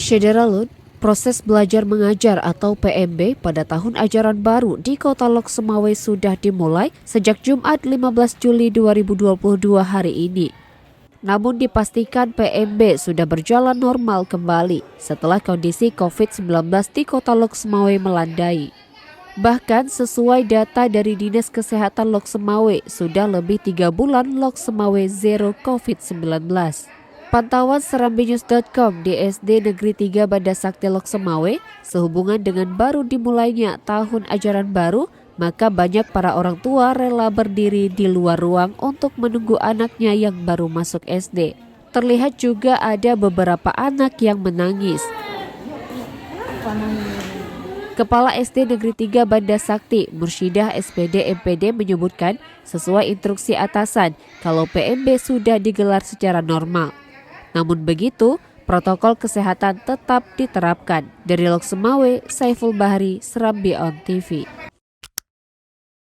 Syederalun, proses belajar mengajar atau PMB pada tahun ajaran baru di Kota Lok Semawe sudah dimulai sejak Jumat 15 Juli 2022 hari ini. Namun dipastikan PMB sudah berjalan normal kembali setelah kondisi COVID-19 di Kota Lok Semawe melandai. Bahkan sesuai data dari Dinas Kesehatan Lok Semawe, sudah lebih 3 bulan Lok Semawe zero COVID-19. Pantauan serambinews.com di SD Negeri 3 Banda Sakti Lok Semawe, sehubungan dengan baru dimulainya tahun ajaran baru, maka banyak para orang tua rela berdiri di luar ruang untuk menunggu anaknya yang baru masuk SD. Terlihat juga ada beberapa anak yang menangis. Kepala SD Negeri 3 Banda Sakti, Mursyidah SPD MPD menyebutkan sesuai instruksi atasan kalau PMB sudah digelar secara normal. Namun begitu, protokol kesehatan tetap diterapkan. Dari Lok Semawe, Saiful Bahri, Serambi On TV.